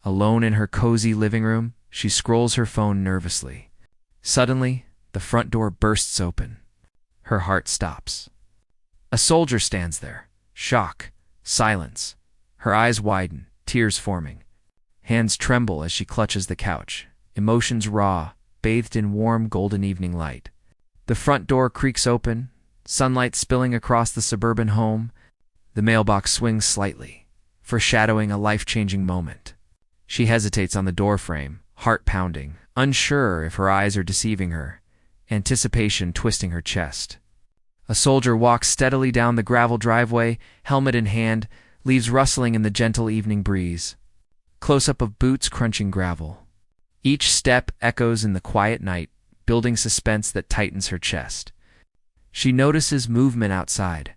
Alone in her cozy living room, she scrolls her phone nervously. Suddenly, the front door bursts open. Her heart stops. A soldier stands there. Shock, silence. Her eyes widen, tears forming. Hands tremble as she clutches the couch, emotions raw, bathed in warm golden evening light. The front door creaks open, sunlight spilling across the suburban home. The mailbox swings slightly, foreshadowing a life-changing moment. She hesitates on the doorframe, heart pounding, unsure if her eyes are deceiving her, anticipation twisting her chest. A soldier walks steadily down the gravel driveway, helmet in hand, leaves rustling in the gentle evening breeze. Close-up of boots crunching gravel. Each step echoes in the quiet night, building suspense that tightens her chest. She notices movement outside.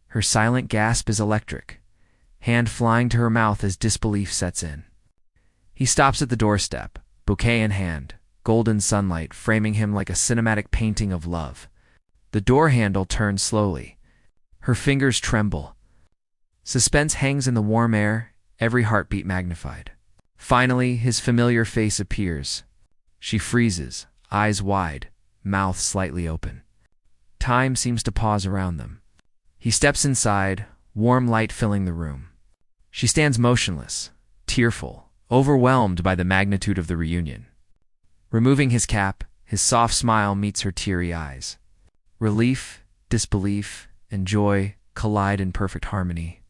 Her silent gasp is electric, hand flying to her mouth as disbelief sets in. He stops at the doorstep, bouquet in hand, golden sunlight framing him like a cinematic painting of love. The door handle turns slowly. Her fingers tremble. Suspense hangs in the warm air, every heartbeat magnified. Finally, his familiar face appears. She freezes, eyes wide, mouth slightly open. Time seems to pause around them. He steps inside, warm light filling the room. She stands motionless, tearful, overwhelmed by the magnitude of the reunion. Removing his cap, his soft smile meets her teary eyes. Relief, disbelief, and joy collide in perfect harmony.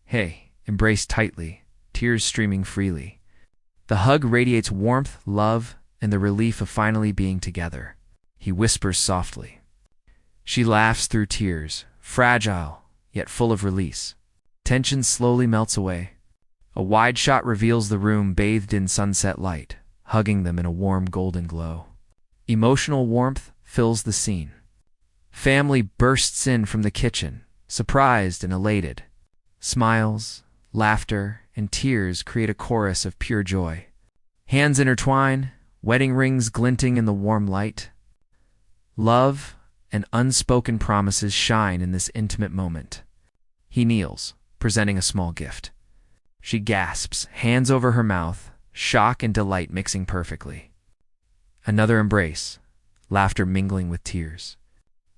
Hey, embraced tightly, tears streaming freely. The hug radiates warmth, love, and the relief of finally being together. He whispers softly. She laughs through tears, fragile, yet full of release. Tension slowly melts away. A wide shot reveals the room bathed in sunset light, hugging them in a warm golden glow. Emotional warmth fills the scene. Family bursts in from the kitchen, surprised and elated. Smiles, laughter, and tears create a chorus of pure joy. Hands intertwine, wedding rings glinting in the warm light. Love and unspoken promises shine in this intimate moment. He kneels, presenting a small gift. She gasps, hands over her mouth, shock and delight mixing perfectly. Another embrace, laughter mingling with tears.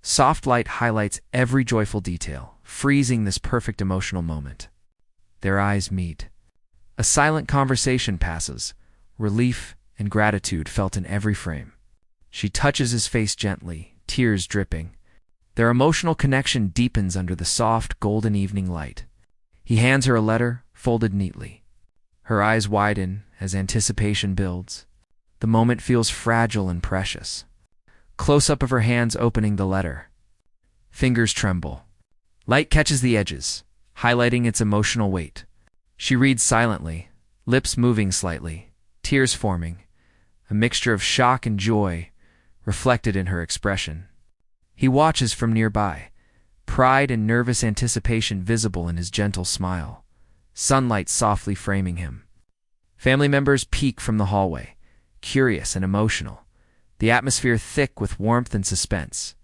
Soft light highlights every joyful detail, freezing this perfect emotional moment. Their eyes meet. A silent conversation passes, relief and gratitude felt in every frame. She touches his face gently, tears dripping. Their emotional connection deepens under the soft, golden evening light. He hands her a letter, folded neatly. Her eyes widen as anticipation builds. The moment feels fragile and precious. Close-up of her hands opening the letter. Fingers tremble. Light catches the edges, highlighting its emotional weight. She reads silently, lips moving slightly, tears forming, a mixture of shock and joy reflected in her expression. He watches from nearby, pride and nervous anticipation visible in his gentle smile, sunlight softly framing him. Family members peek from the hallway, curious and emotional, the atmosphere thick with warmth and suspense.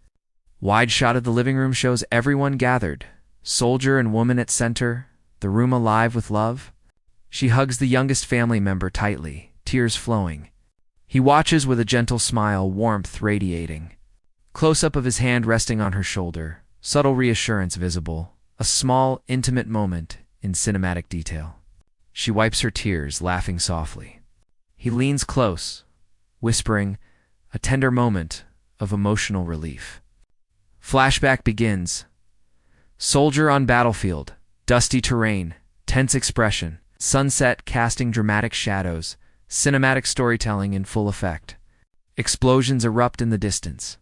Wide shot of the living room shows everyone gathered, soldier and woman at center, the room alive with love. She hugs the youngest family member tightly, tears flowing. He watches with a gentle smile, warmth radiating. Close-up of his hand resting on her shoulder, subtle reassurance visible, a small, intimate moment in cinematic detail. She wipes her tears, laughing softly. He leans close, whispering, a tender moment of emotional relief. Flashback begins. Soldier on battlefield, dusty terrain, tense expression, sunset casting dramatic shadows, cinematic storytelling in full effect. Explosions erupt in the distance.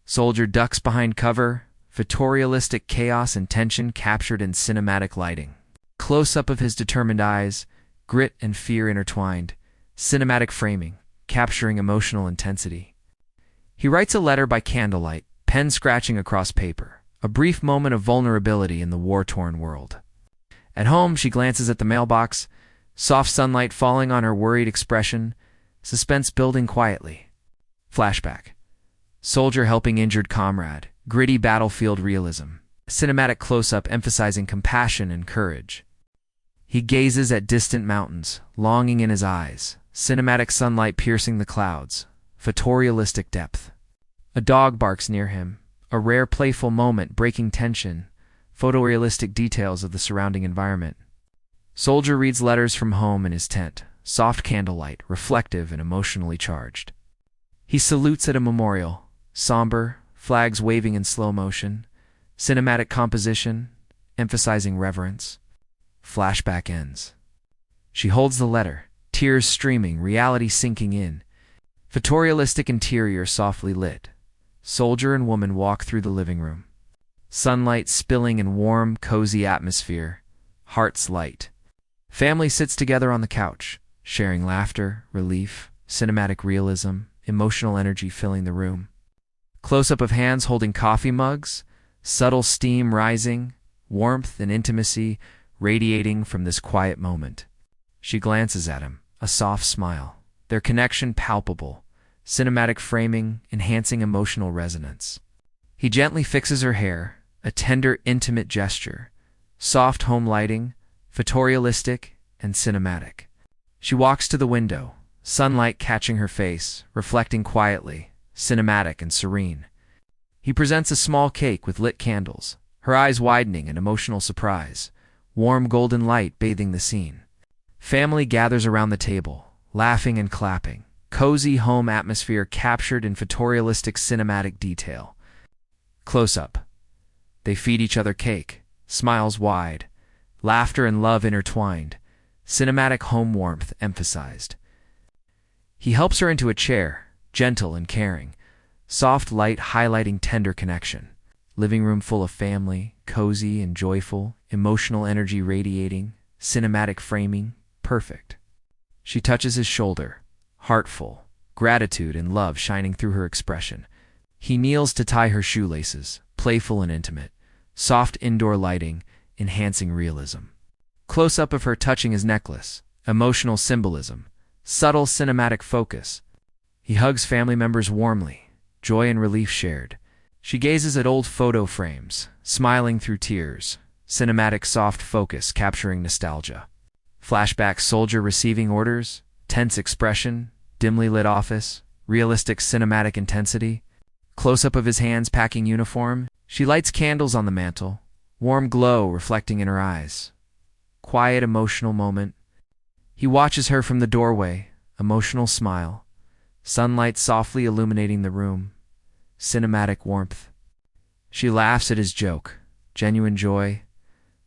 Soldier ducks behind cover, photorealistic chaos and tension captured in cinematic lighting. Close-up of his determined eyes, grit and fear intertwined, cinematic framing, capturing emotional intensity. He writes a letter by candlelight, pen scratching across paper, a brief moment of vulnerability in the war-torn world. At home, she glances at the mailbox, soft sunlight falling on her worried expression, suspense building quietly. Flashback. Soldier helping injured comrade, gritty battlefield realism, cinematic close-up emphasizing compassion and courage. He gazes at distant mountains, longing in his eyes, cinematic sunlight piercing the clouds, photorealistic depth. A dog barks near him, a rare playful moment breaking tension, photorealistic details of the surrounding environment. Soldier reads letters from home in his tent, soft candlelight, reflective and emotionally charged. He salutes at a memorial, somber, flags waving in slow motion, cinematic composition, emphasizing reverence. Flashback ends. She holds the letter, tears streaming, reality sinking in. Photorealistic interior softly lit. Soldier and woman walk through the living room. Sunlight spilling in warm, cozy atmosphere. Hearts light. Family sits together on the couch, sharing laughter, relief, cinematic realism, emotional energy filling the room. Close-up of hands holding coffee mugs, subtle steam rising, warmth and intimacy radiating from this quiet moment. She glances at him, a soft smile, their connection palpable, cinematic framing enhancing emotional resonance. He gently fixes her hair, a tender, intimate gesture, soft home lighting, photorealistic and cinematic. She walks to the window, sunlight catching her face, reflecting quietly, cinematic and serene. He presents a small cake with lit candles, her eyes widening in emotional surprise, warm golden light bathing the scene. Family gathers around the table, laughing and clapping, cozy home atmosphere captured in photorealistic cinematic detail. Close up. They feed each other cake, smiles wide, laughter and love intertwined, cinematic home warmth emphasized. He helps her into a chair, gentle and caring, soft light highlighting tender connection. Living room full of family, cozy and joyful, emotional energy radiating, cinematic framing, perfect. She touches his shoulder, heartful, gratitude and love shining through her expression. He kneels to tie her shoelaces, playful and intimate, soft indoor lighting, enhancing realism. Close-up of her touching his necklace, emotional symbolism, subtle cinematic focus. He hugs family members warmly, joy and relief shared. She gazes at old photo frames, smiling through tears, cinematic soft focus capturing nostalgia. Flashback soldier receiving orders, tense expression, dimly lit office, realistic cinematic intensity. Close-up of his hands packing uniform. She lights candles on the mantel, warm glow reflecting in her eyes. Quiet emotional moment. He watches her from the doorway, emotional smile, sunlight softly illuminating the room. Cinematic warmth. She laughs at his joke, genuine joy,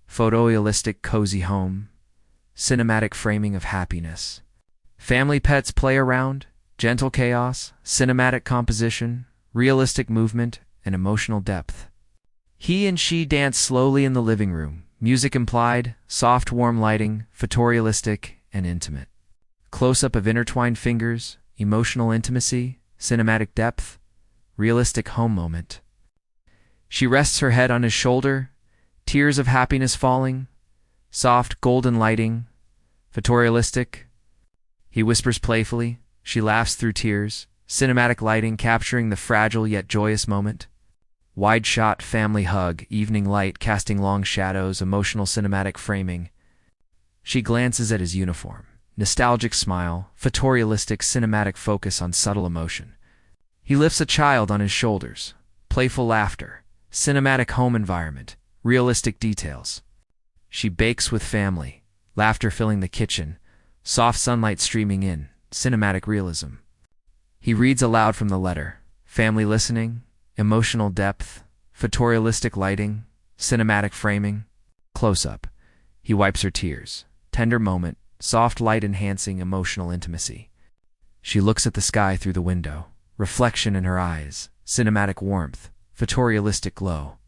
photorealistic cozy home, cinematic framing of happiness. Family pets play around, gentle chaos, cinematic composition, realistic movement, and emotional depth. He and she dance slowly in the living room, music implied, soft warm lighting, photorealistic and intimate. Close-up of intertwined fingers, emotional intimacy, cinematic depth, realistic home moment. She rests her head on his shoulder, tears of happiness falling, soft golden lighting, photorealistic. He whispers playfully, she laughs through tears, cinematic lighting capturing the fragile yet joyous moment. Wide shot family hug, evening light casting long shadows, emotional cinematic framing. She glances at his uniform, nostalgic smile, photorealistic cinematic focus on subtle emotion. He lifts a child on his shoulders, playful laughter, cinematic home environment, realistic details. She bakes with family, laughter filling the kitchen, soft sunlight streaming in, cinematic realism. He reads aloud from the letter, family listening, emotional depth, photorealistic lighting, cinematic framing. Close-up. He wipes her tears, tender moment, soft light enhancing emotional intimacy. She looks at the sky through the window, reflection in her eyes, cinematic warmth, photorealistic glow.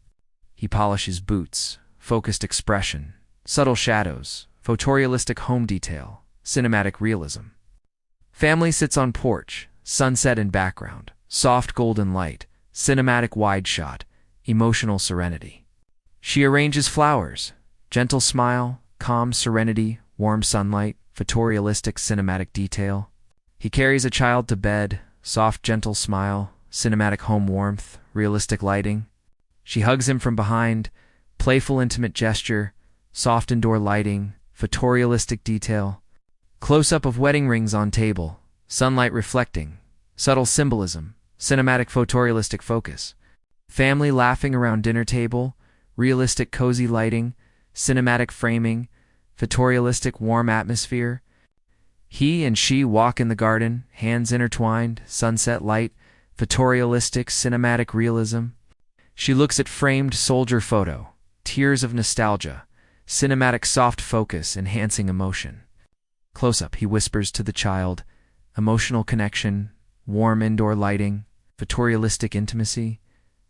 He polishes boots, focused expression, subtle shadows, photorealistic home detail, cinematic realism. Family sits on porch, sunset in background, soft golden light, cinematic wide shot, emotional serenity. She arranges flowers, gentle smile, calm serenity, warm sunlight, photorealistic cinematic detail. He carries a child to bed, soft gentle smile, cinematic home warmth, realistic lighting. She hugs him from behind, playful intimate gesture, soft indoor lighting, photorealistic detail. Close-up of wedding rings on table, sunlight reflecting, subtle symbolism, cinematic photorealistic focus. Family laughing around dinner table, realistic cozy lighting, cinematic framing, photorealistic warm atmosphere. He and she walk in the garden, hands intertwined, sunset light, photorealistic cinematic realism. She looks at framed soldier photo, tears of nostalgia, cinematic soft focus enhancing emotion. Close-up, he whispers to the child, emotional connection, warm indoor lighting, photorealistic intimacy.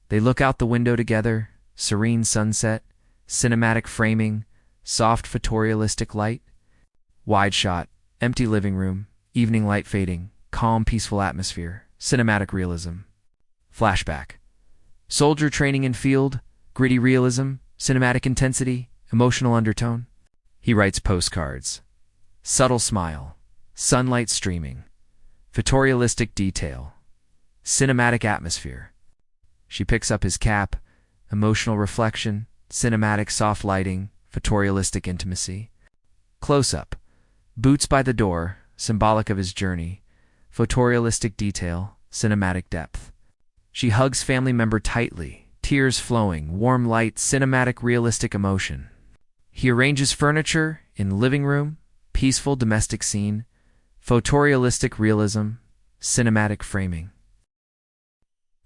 They look out the window together, serene sunset, cinematic framing, soft photorealistic light. Wide shot, empty living room, evening light fading, calm peaceful atmosphere, cinematic realism. Flashback. Soldier training in field, gritty realism, cinematic intensity, emotional undertone. He writes postcards. Subtle smile, sunlight streaming, photorealistic detail, cinematic atmosphere. She picks up his cap, emotional reflection, cinematic soft lighting, photorealistic intimacy. Close-up, boots by the door, symbolic of his journey, photorealistic detail, cinematic depth. She hugs family member tightly, tears flowing, warm light, cinematic realistic emotion. He arranges furniture in living room, peaceful domestic scene, photorealistic realism, cinematic framing.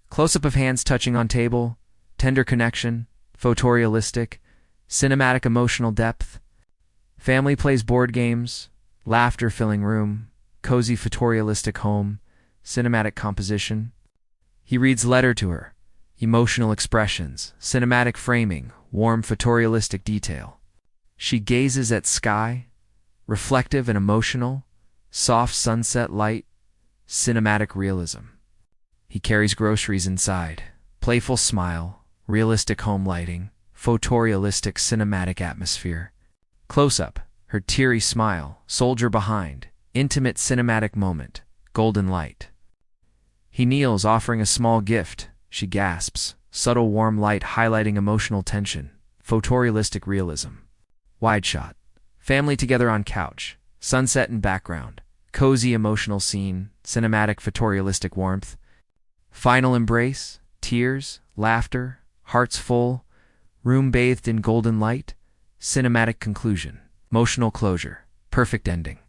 Close-up of hands touching on table, tender connection, photorealistic, cinematic emotional depth. Family plays board games, laughter filling room, cozy photorealistic home, cinematic composition. He reads letter to her, emotional expressions, cinematic framing, warm photorealistic detail. She gazes at sky, reflective and emotional, soft sunset light, cinematic realism. He carries groceries inside, playful smile, realistic home lighting, photorealistic cinematic atmosphere. Close-up, her teary smile, soldier behind, intimate cinematic moment, golden light. He kneels, offering a small gift. She gasps, subtle warm light highlighting emotional tension, photorealistic realism. Wide shot, family together on couch, sunset in background, cozy emotional scene, cinematic photorealistic warmth. Final embrace, tears, laughter, hearts full, room bathed in golden light, cinematic conclusion, emotional closure, perfect ending.